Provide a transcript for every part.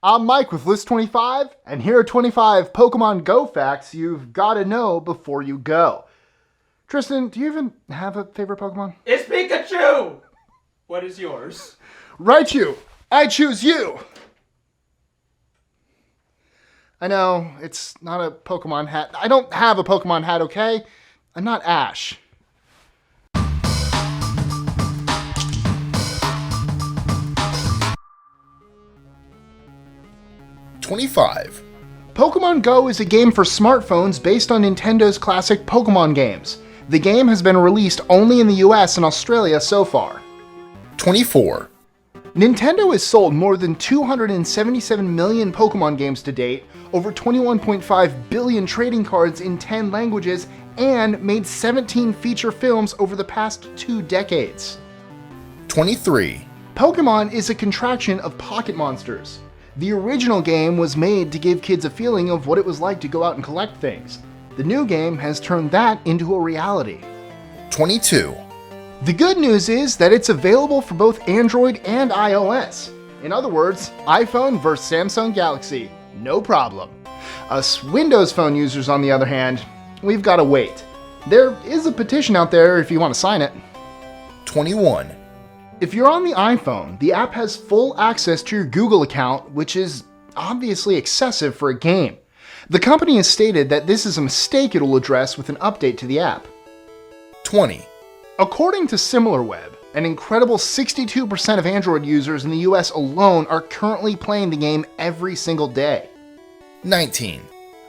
I'm Mike with List 25, and here are 25 Pokemon Go facts you've got to know before you go. Tristan, do you even have a favorite Pokemon? It's Pikachu! What is yours? Raichu, I choose you! I know, it's not a Pokemon hat. I don't have a Pokemon hat, okay? I'm not Ash. Pokemon Go is a game for smartphones based on Nintendo's classic Pokemon games. The game has been released only in the US and Australia so far. 24. Nintendo has sold more than 277 million Pokemon games to date, over 21.5 billion trading cards in 10 languages, and made 17 feature films over the past 2 decades. 23. Pokemon is a contraction of Pocket Monsters. The original game was made to give kids a feeling of what it was like to go out and collect things. The new game has turned that into a reality. 22. The good news is that it's available for both Android and iOS. In other words, iPhone versus Samsung Galaxy, no problem. Us Windows Phone users, on the other hand, we've got to wait. There is a petition out there if you want to sign it. 21. If you're on the iPhone, the app has full access to your Google account, which is obviously excessive for a game. The company has stated that this is a mistake it will address with an update to the app. 20. According to SimilarWeb, an incredible 62% of Android users in the US alone are currently playing the game every single day. 19.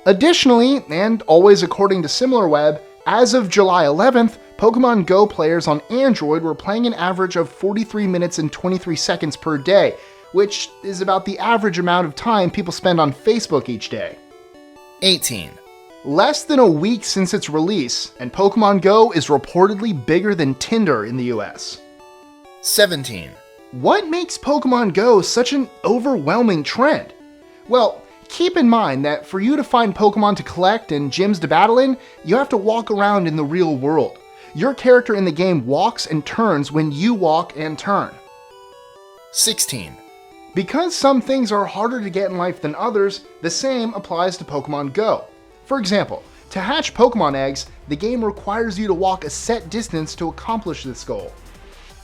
Additionally, and always according to SimilarWeb, as of July 11th, Pokemon Go players on Android were playing an average of 43 minutes and 23 seconds per day, which is about the average amount of time people spend on Facebook each day. 18. Less than a week since its release, and Pokemon Go is reportedly bigger than Tinder in the US. 17. What makes Pokemon Go such an overwhelming trend? Well, keep in mind that for you to find Pokemon to collect and gyms to battle in, you have to walk around in the real world. Your character in the game walks and turns when you walk and turn. 16. Because some things are harder to get in life than others, the same applies to Pokemon Go. For example, to hatch Pokemon eggs, the game requires you to walk a set distance to accomplish this goal.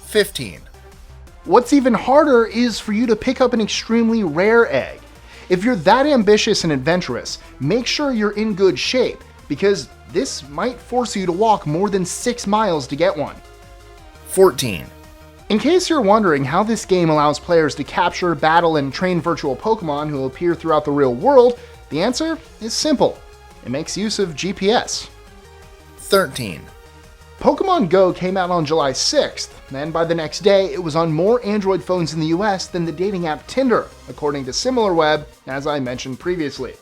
15. What's even harder is for you to pick up an extremely rare egg. If you're that ambitious and adventurous, make sure you're in good shape, because this might force you to walk more than 6 miles to get one. 14. In case you're wondering how this game allows players to capture, battle, and train virtual Pokemon who appear throughout the real world, the answer is simple. It makes use of GPS. 13. Pokemon Go came out on July 6th, and by the next day, it was on more Android phones in the US than the dating app Tinder, according to SimilarWeb, as I mentioned previously.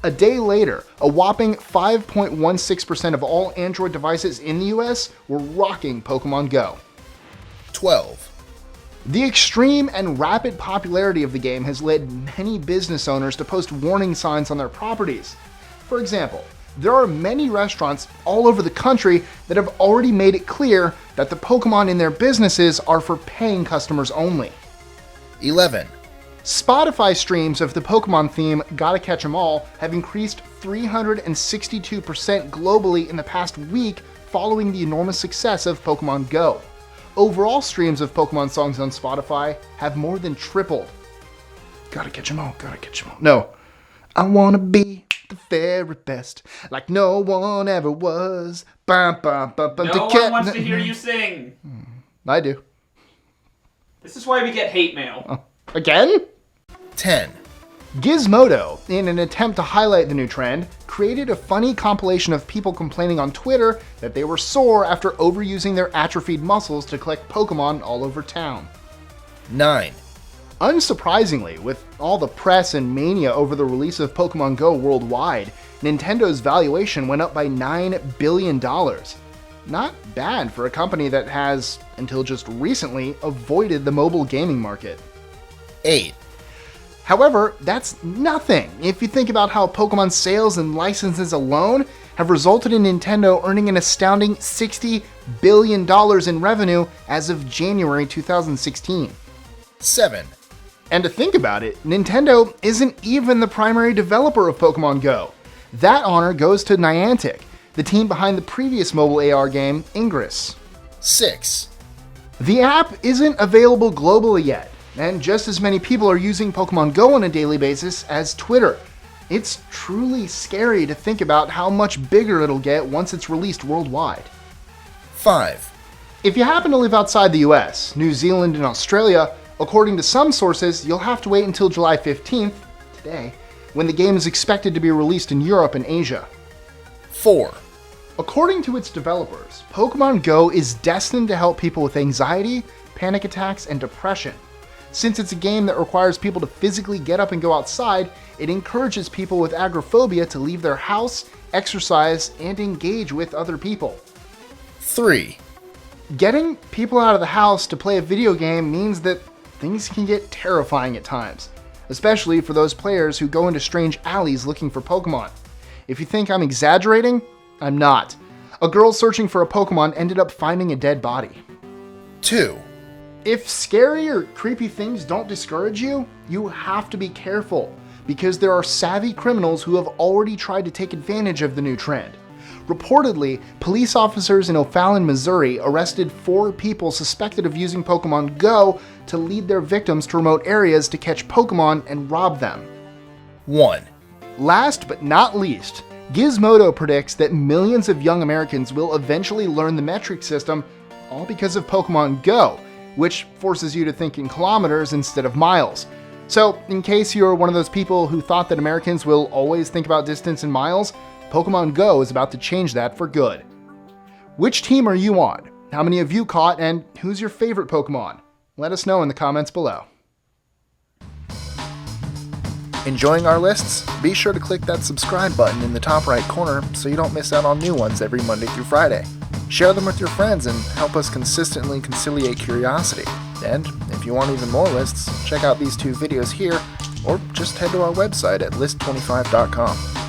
A day later, a whopping 5.16% of all Android devices in the US were rocking Pokemon Go. 12. The extreme and rapid popularity of the game has led many business owners to post warning signs on their properties. For example, there are many restaurants all over the country that have already made it clear that the Pokemon in their businesses are for paying customers only. 11. Spotify streams of the Pokemon theme Gotta Catch 'Em All have increased 362% globally in the past week following the enormous success of Pokemon Go. Overall streams of Pokemon songs on Spotify have more than tripled. Gotta catch 'em all, gotta catch 'em all. No, I wanna be the very best, like no one ever was. Bum, bum, bum, bum, No one wants to hear you sing. I do. This is why we get hate mail. Again? 10. Gizmodo, in an attempt to highlight the new trend, created a funny compilation of people complaining on Twitter that they were sore after overusing their atrophied muscles to collect Pokemon all over town. 9. Unsurprisingly, with all the press and mania over the release of Pokemon Go worldwide, Nintendo's valuation went up by $9 billion. Not bad for a company that has, until just recently, avoided the mobile gaming market. 8. However, that's nothing if you think about how Pokemon sales and licenses alone have resulted in Nintendo earning an astounding $60 billion in revenue as of January 2016. 7. And to think about it, Nintendo isn't even the primary developer of Pokemon Go. That honor goes to Niantic, the team behind the previous mobile AR game, Ingress. 6. The app isn't available globally yet, and just as many people are using Pokemon Go on a daily basis as Twitter. It's truly scary to think about how much bigger it'll get once it's released worldwide. 5. If you happen to live outside the US, New Zealand, and Australia, according to some sources, you'll have to wait until July 15th, today, when the game is expected to be released in Europe and Asia. 4. According to its developers, Pokemon Go is destined to help people with anxiety, panic attacks, and depression. Since it's a game that requires people to physically get up and go outside, it encourages people with agoraphobia to leave their house, exercise, and engage with other people. 3. Getting people out of the house to play a video game means that things can get terrifying at times, especially for those players who go into strange alleys looking for Pokemon. If you think I'm exaggerating, I'm not. A girl searching for a Pokemon ended up finding a dead body. 2. If scary or creepy things don't discourage you, you have to be careful, because there are savvy criminals who have already tried to take advantage of the new trend. Reportedly, police officers in O'Fallon, Missouri arrested 4 people suspected of using Pokemon Go to lead their victims to remote areas to catch Pokemon and rob them. 1. Last but not least, Gizmodo predicts that millions of young Americans will eventually learn the metric system, all because of Pokemon Go, which forces you to think in kilometers instead of miles. So, in case you're one of those people who thought that Americans will always think about distance in miles, Pokemon Go is about to change that for good. Which team are you on? How many have you caught, and who's your favorite Pokemon? Let us know in the comments below. Enjoying our lists? Be sure to click that subscribe button in the top right corner so you don't miss out on new ones every Monday through Friday. Share them with your friends and help us consistently conciliate curiosity. And if you want even more lists, check out these 2 videos here, or just head to our website at list25.com.